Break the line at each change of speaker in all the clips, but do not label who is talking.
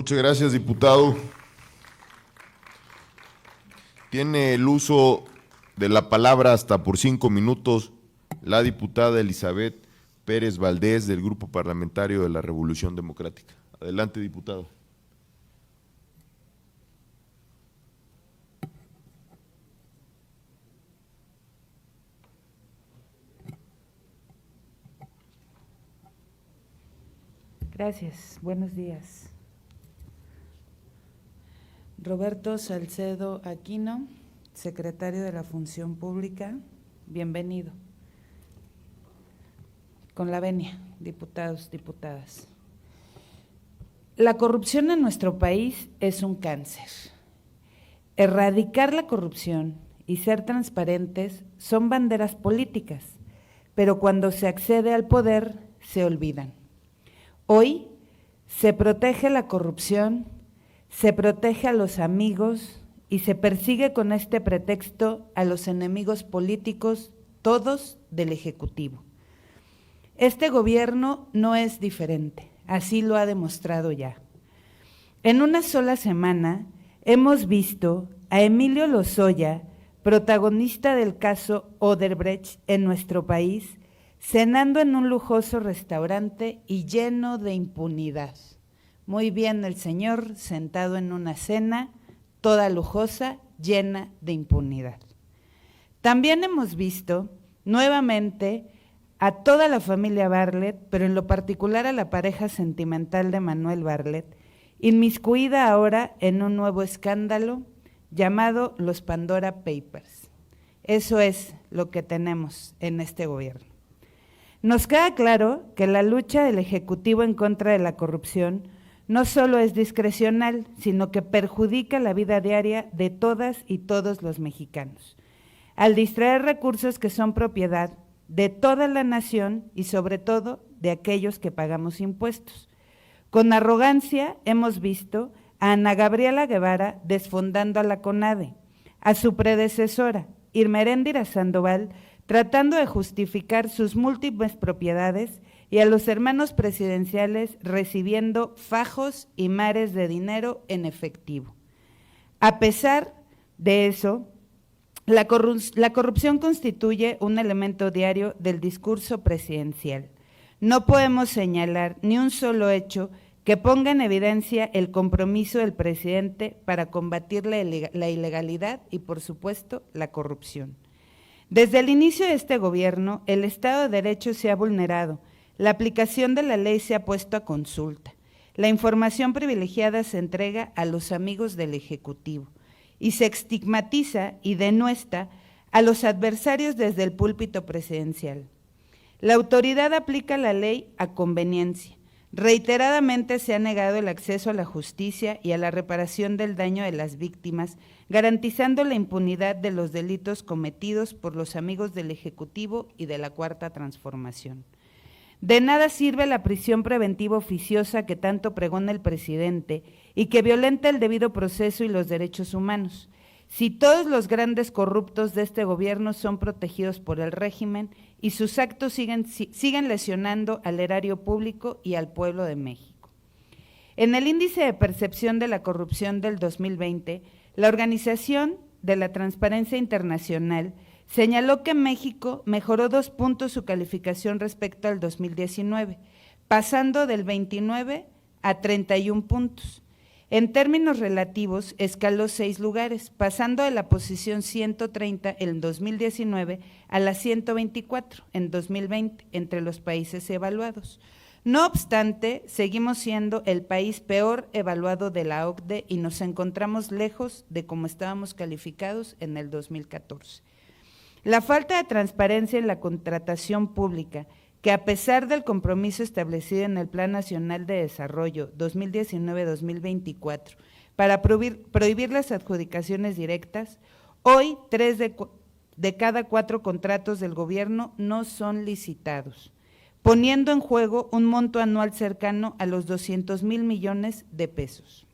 Muchas gracias, diputado. Tiene el uso de la palabra hasta por 5 minutos la diputada Elizabeth Pérez Valdés, del Grupo Parlamentario de la Revolución Democrática. Adelante, diputado.
Gracias, buenos días. Roberto Salcedo Aquino, secretario de la Función Pública, bienvenido. Con la venia, diputados, diputadas. La corrupción en nuestro país es un cáncer. Erradicar la corrupción y ser transparentes son banderas políticas, pero cuando se accede al poder se olvidan. Hoy se protege la corrupción, se protege a los amigos y se persigue con este pretexto a los enemigos políticos, todos del Ejecutivo. Este gobierno no es diferente, así lo ha demostrado ya. En una sola semana hemos visto a Emilio Lozoya, protagonista del caso Odebrecht en nuestro país, cenando en un lujoso restaurante y lleno de impunidad. Muy bien el señor sentado en una cena toda lujosa, llena de impunidad. También hemos visto nuevamente a toda la familia Bartlett, pero en lo particular a la pareja sentimental de Manuel Bartlett, inmiscuida ahora en un nuevo escándalo llamado los Pandora Papers. Eso es lo que tenemos en este gobierno. Nos queda claro que la lucha del Ejecutivo en contra de la corrupción no solo es discrecional, sino que perjudica la vida diaria de todas y todos los mexicanos, al distraer recursos que son propiedad de toda la nación y sobre todo de aquellos que pagamos impuestos. Con arrogancia hemos visto a Ana Gabriela Guevara desfondando a la CONADE, a su predecesora, Irmeréndira Sandoval, tratando de justificar sus múltiples propiedades y a los hermanos presidenciales recibiendo fajos y mares de dinero en efectivo. A pesar de eso, la corrupción constituye un elemento diario del discurso presidencial. No podemos señalar ni un solo hecho que ponga en evidencia el compromiso del presidente para combatir la ilegalidad y, por supuesto, la corrupción. Desde el inicio de este gobierno, el Estado de Derecho se ha vulnerado, la aplicación de la ley se ha puesto a consulta, la información privilegiada se entrega a los amigos del Ejecutivo y se estigmatiza y denuestra a los adversarios desde el púlpito presidencial. La autoridad aplica la ley a conveniencia. Reiteradamente se ha negado el acceso a la justicia y a la reparación del daño de las víctimas, garantizando la impunidad de los delitos cometidos por los amigos del Ejecutivo y de la Cuarta Transformación. De nada sirve la prisión preventiva oficiosa que tanto pregona el presidente y que violenta el debido proceso y los derechos humanos, si todos los grandes corruptos de este gobierno son protegidos por el régimen y sus actos siguen lesionando al erario público y al pueblo de México. En el índice de percepción de la corrupción del 2020, la Organización de la Transparencia Internacional señaló que México mejoró 2 puntos su calificación respecto al 2019, pasando del 29 a 31 puntos. En términos relativos, escaló 6 lugares, pasando de la posición 130 en 2019 a la 124 en 2020 entre los países evaluados. No obstante, seguimos siendo el país peor evaluado de la OCDE y nos encontramos lejos de cómo estábamos calificados en el 2014. La falta de transparencia en la contratación pública, que a pesar del compromiso establecido en el Plan Nacional de Desarrollo 2019-2024 para prohibir las adjudicaciones directas, hoy 3 de cada 4 contratos del gobierno no son licitados, poniendo en juego un monto anual cercano a los 200,000 millones de pesos.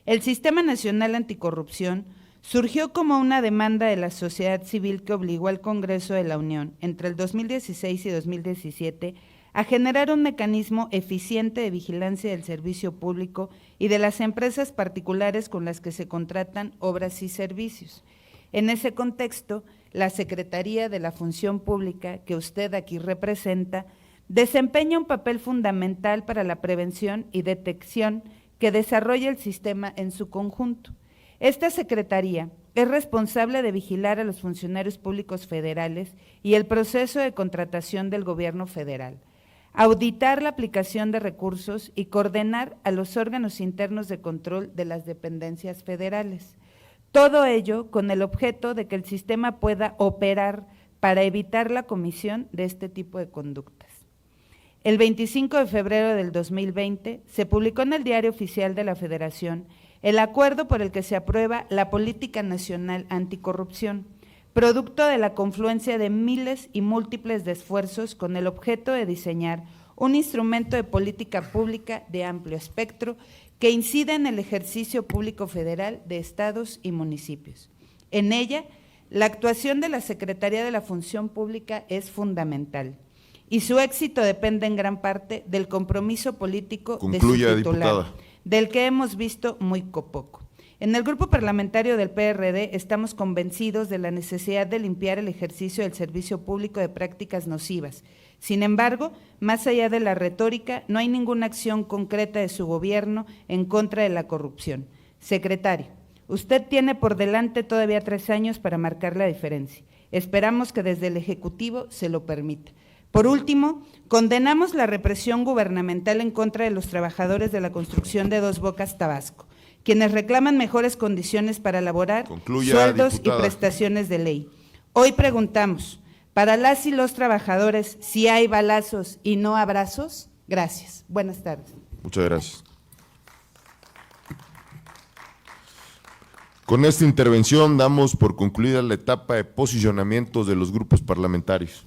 El Sistema Nacional Anticorrupción surgió como una demanda de la sociedad civil que obligó al Congreso de la Unión entre el 2016 y 2017 a generar un mecanismo eficiente de vigilancia del servicio público y de las empresas particulares con las que se contratan obras y servicios. En ese contexto, la Secretaría de la Función Pública, que usted aquí representa, desempeña un papel fundamental para la prevención y detección que desarrolla el sistema en su conjunto. Esta Secretaría es responsable de vigilar a los funcionarios públicos federales y el proceso de contratación del gobierno federal, auditar la aplicación de recursos y coordinar a los órganos internos de control de las dependencias federales. Todo ello con el objeto de que el sistema pueda operar para evitar la comisión de este tipo de conductas. El 25 de febrero del 2020 se publicó en el Diario Oficial de la Federación el acuerdo por el que se aprueba la Política Nacional Anticorrupción, producto de la confluencia de miles y múltiples de esfuerzos con el objeto de diseñar un instrumento de política pública de amplio espectro que incida en el ejercicio público federal de estados y municipios. En ella, la actuación de la Secretaría de la Función Pública es fundamental y su éxito depende en gran parte del compromiso político de su titular, diputada, del que hemos visto muy poco. En el grupo parlamentario del PRD estamos convencidos de la necesidad de limpiar el ejercicio del servicio público de prácticas nocivas. Sin embargo, más allá de la retórica, no hay ninguna acción concreta de su gobierno en contra de la corrupción. Secretario, usted tiene por delante todavía 3 años para marcar la diferencia. Esperamos que desde el Ejecutivo se lo permita. Por último, condenamos la represión gubernamental en contra de los trabajadores de la construcción de Dos Bocas, Tabasco, quienes reclaman mejores condiciones para laborar, sueldos diputada, y prestaciones de ley. Hoy preguntamos, ¿para las y los trabajadores si hay balazos y no abrazos? Gracias. Buenas tardes.
Muchas gracias. Con esta intervención damos por concluida la etapa de posicionamientos de los grupos parlamentarios.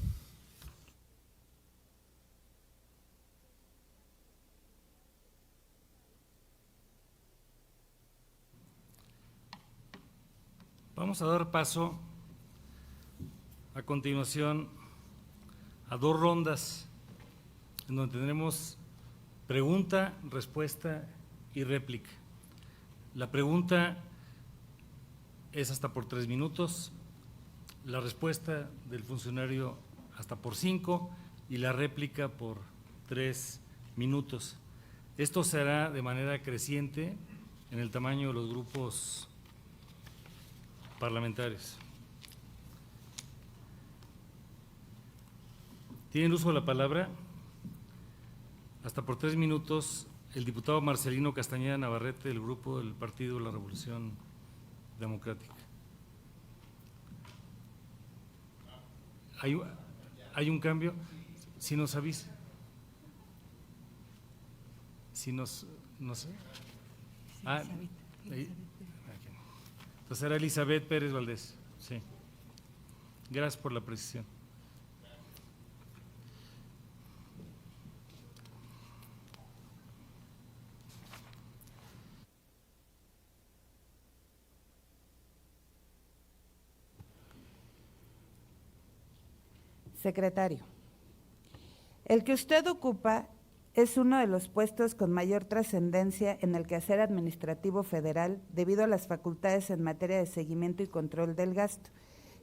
Vamos a dar paso a continuación a 2 rondas en donde tendremos pregunta, respuesta y réplica. La pregunta es hasta por 3 minutos, la respuesta del funcionario hasta por 5 y la réplica por 3 minutos. Esto se hará de manera creciente en el tamaño de los grupos parlamentarios. Tiene uso de la palabra hasta por 3 minutos el diputado Marcelino Castañeda Navarrete del grupo del Partido de la Revolución Democrática. ¿Hay un cambio? Si nos avisa. Si nos, no sé. Entonces era Elizabeth Pérez Valdés. Sí. Gracias por la precisión.
Secretario, el que usted ocupa es uno de los puestos con mayor trascendencia en el quehacer administrativo federal debido a las facultades en materia de seguimiento y control del gasto.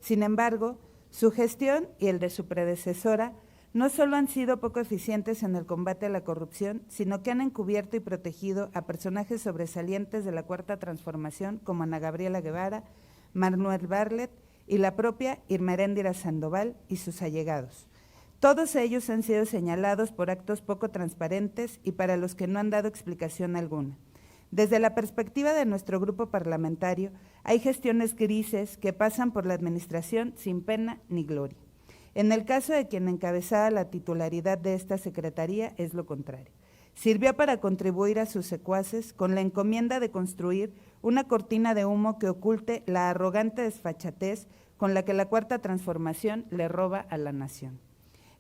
Sin embargo, su gestión y el de su predecesora no solo han sido poco eficientes en el combate a la corrupción, sino que han encubierto y protegido a personajes sobresalientes de la Cuarta Transformación como Ana Gabriela Guevara, Manuel Bartlett y la propia Irma Heréndira Sandoval y sus allegados. Todos ellos han sido señalados por actos poco transparentes y para los que no han dado explicación alguna. Desde la perspectiva de nuestro grupo parlamentario, hay gestiones grises que pasan por la administración sin pena ni gloria. En el caso de quien encabezaba la titularidad de esta secretaría es lo contrario. Sirvió para contribuir a sus secuaces con la encomienda de construir una cortina de humo que oculte la arrogante desfachatez con la que la Cuarta Transformación le roba a la nación.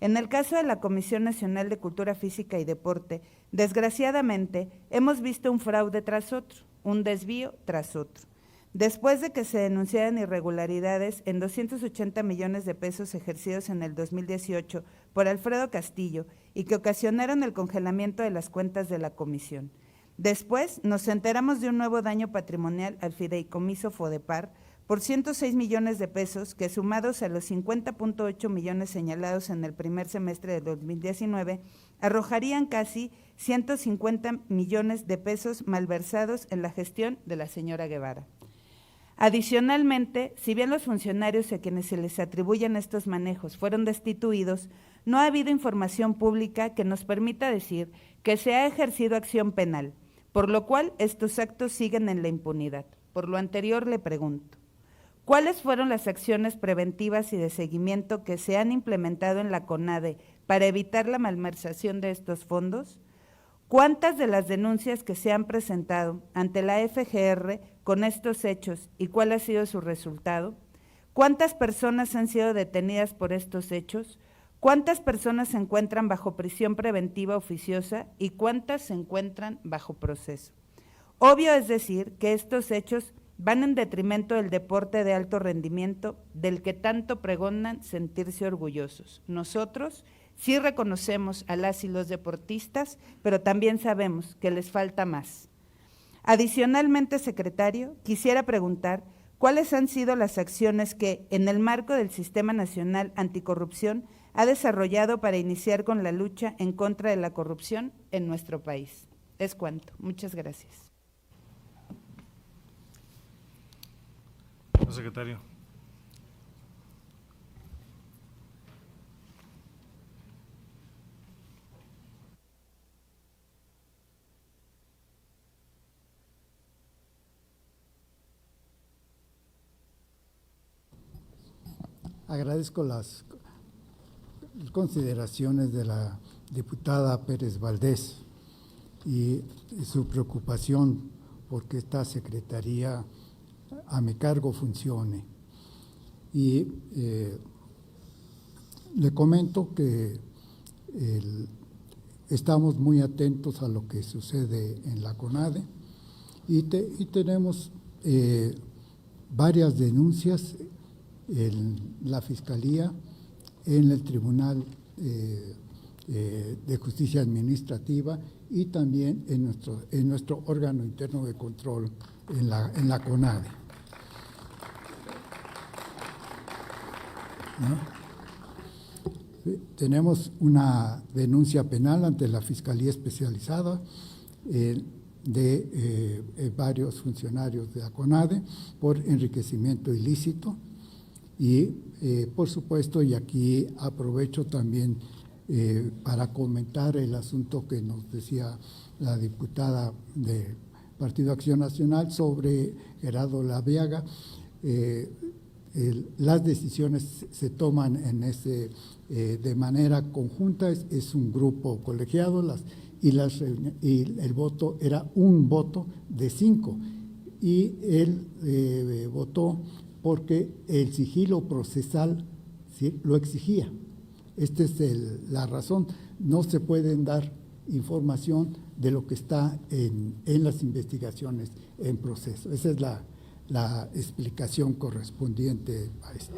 En el caso de la Comisión Nacional de Cultura Física y Deporte, desgraciadamente hemos visto un fraude tras otro, un desvío tras otro. Después de que se denunciaran irregularidades en 280 millones de pesos ejercidos en el 2018 por Alfredo Castillo y que ocasionaron el congelamiento de las cuentas de la comisión. Después nos enteramos de un nuevo daño patrimonial al fideicomiso Fodepar por 106 millones de pesos que, sumados a los 50.8 millones señalados en el primer semestre de 2019, arrojarían casi 150 millones de pesos malversados en la gestión de la señora Guevara. Adicionalmente, si bien los funcionarios a quienes se les atribuyen estos manejos fueron destituidos, no ha habido información pública que nos permita decir que se ha ejercido acción penal, por lo cual estos actos siguen en la impunidad. Por lo anterior le pregunto, ¿cuáles fueron las acciones preventivas y de seguimiento que se han implementado en la CONADE para evitar la malversación de estos fondos? ¿Cuántas de las denuncias que se han presentado ante la FGR con estos hechos y cuál ha sido su resultado? ¿Cuántas personas han sido detenidas por estos hechos? ¿Cuántas personas se encuentran bajo prisión preventiva oficiosa y cuántas se encuentran bajo proceso? Obvio es decir que estos hechos van en detrimento del deporte de alto rendimiento del que tanto pregonan sentirse orgullosos. Nosotros sí reconocemos a las y los deportistas, pero también sabemos que les falta más. Adicionalmente, secretario, quisiera preguntar cuáles han sido las acciones que, en el marco del Sistema Nacional Anticorrupción, ha desarrollado para iniciar con la lucha en contra de la corrupción en nuestro país. Es cuanto. Muchas gracias.
Señor secretario.
Agradezco las consideraciones de la diputada Pérez Valdés y su preocupación porque esta secretaría a mi cargo funcione. Y le comento que estamos muy atentos a lo que sucede en la CONADE y tenemos varias denuncias en la Fiscalía, en el Tribunal de Justicia Administrativa y también en nuestro órgano interno de control en la CONADE. ¿No? Tenemos una denuncia penal ante la Fiscalía Especializada de varios funcionarios de la CONADE por enriquecimiento ilícito y, por supuesto, y aquí aprovecho también para comentar el asunto que nos decía la diputada del Partido Acción Nacional sobre Gerardo Laviaga. Las decisiones se toman de manera conjunta, es un grupo colegiado y el voto era un voto de 5 y él votó porque el sigilo procesal, ¿sí?, lo exigía. Esta es la razón. No se pueden dar información de lo que está en las investigaciones en proceso. Esa es la explicación correspondiente a esto.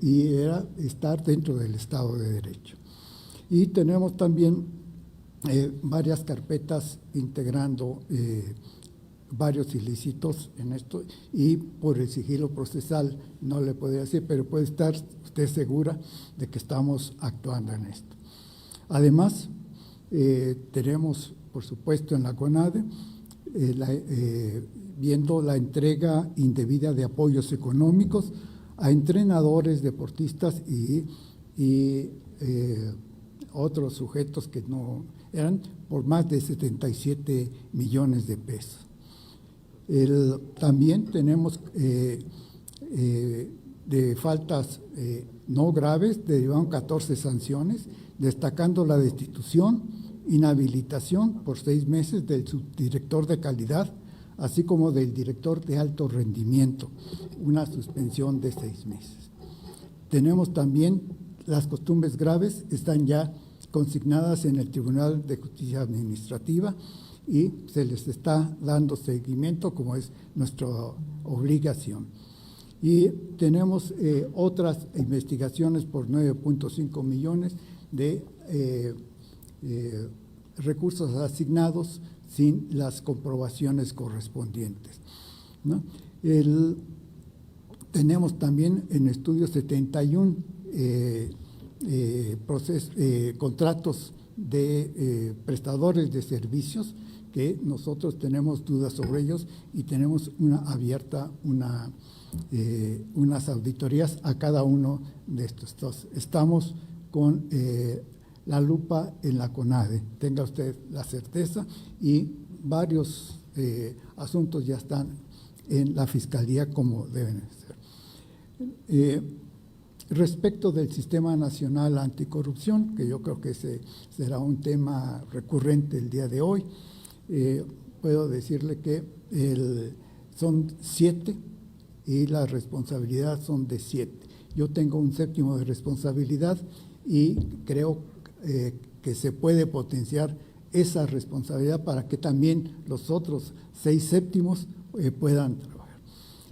Y era estar dentro del Estado de Derecho. Y tenemos también varias carpetas integrando varios ilícitos en esto, y por el sigilo procesal no le podría decir, pero puede estar usted segura de que estamos actuando en esto. Además, tenemos, por supuesto, en la CONADE, viendo la entrega indebida de apoyos económicos a entrenadores, deportistas y otros sujetos que no eran por más de 77 millones de pesos. También tenemos de faltas no graves, derivaron 14 sanciones, destacando la destitución, inhabilitación por 6 meses del subdirector de calidad, así como del director de alto rendimiento, una suspensión de 6 meses. Tenemos también las costumbres graves, están ya consignadas en el Tribunal de Justicia Administrativa y se les está dando seguimiento como es nuestra obligación. Y tenemos otras investigaciones por 9.5 millones de recursos asignados sin las comprobaciones correspondientes, ¿no? Tenemos también en estudio 71 contratos de prestadores de servicios que nosotros tenemos dudas sobre ellos y tenemos unas auditorías a cada uno de estos. Entonces, estamos con la lupa en la CONADE, tenga usted la certeza, y varios asuntos ya están en la Fiscalía como deben ser. Respecto del Sistema Nacional Anticorrupción, que yo creo que ese será un tema recurrente el día de hoy, puedo decirle que son 7 y la responsabilidad son de 7. Yo tengo un 7º de responsabilidad y creo que se puede potenciar esa responsabilidad para que también los otros 6 séptimos puedan trabajar.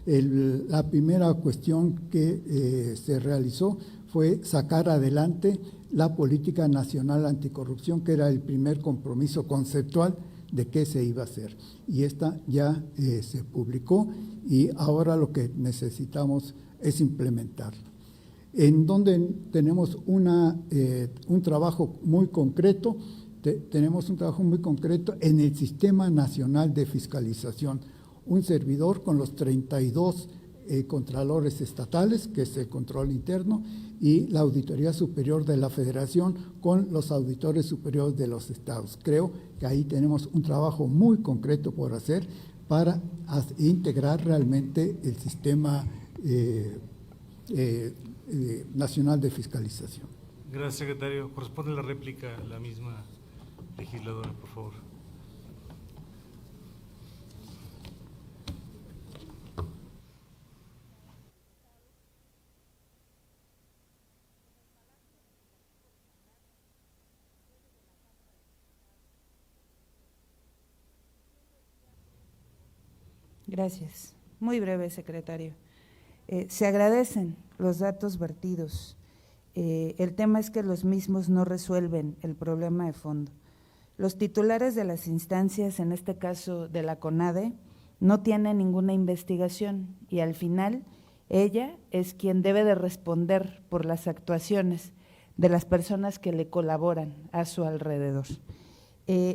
La primera cuestión que se realizó fue sacar adelante la Política Nacional Anticorrupción, que era el primer compromiso conceptual de qué se iba a hacer. Y esta ya se publicó y ahora lo que necesitamos es implementarla. En donde tenemos un trabajo muy concreto, tenemos un trabajo muy concreto en el Sistema Nacional de Fiscalización. Un servidor con los 32 contralores estatales, que es el control interno, y la Auditoría Superior de la Federación con los auditores superiores de los estados. Creo que ahí tenemos un trabajo muy concreto por hacer para integrar realmente el sistema nacional de fiscalización.
Gracias, secretario. Corresponde la réplica a la misma legisladora, por favor.
Gracias. Muy breve, secretario. Se agradecen los datos vertidos. El tema es que los mismos no resuelven el problema de fondo. Los titulares de las instancias, en este caso de la CONADE, no tienen ninguna investigación y al final ella es quien debe de responder por las actuaciones de las personas que le colaboran a su alrededor.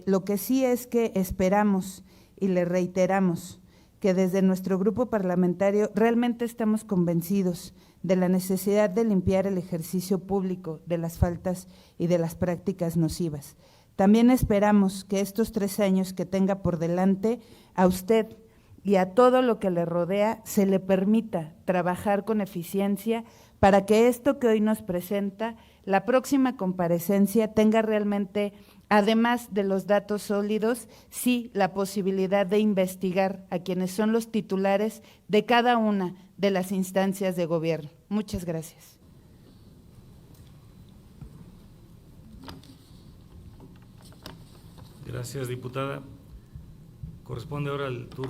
Lo que sí es que esperamos y le reiteramos que desde nuestro grupo parlamentario realmente estamos convencidos de la necesidad de limpiar el ejercicio público de las faltas y de las prácticas nocivas. También esperamos que estos 3 años que tenga por delante, a usted y a todo lo que le rodea se le permita trabajar con eficiencia para que esto que hoy nos presenta, la próxima comparecencia, tenga realmente, además de los datos sólidos, sí la posibilidad de investigar a quienes son los titulares de cada una de las instancias de gobierno. Muchas gracias.
Gracias, diputada. Corresponde ahora el turno.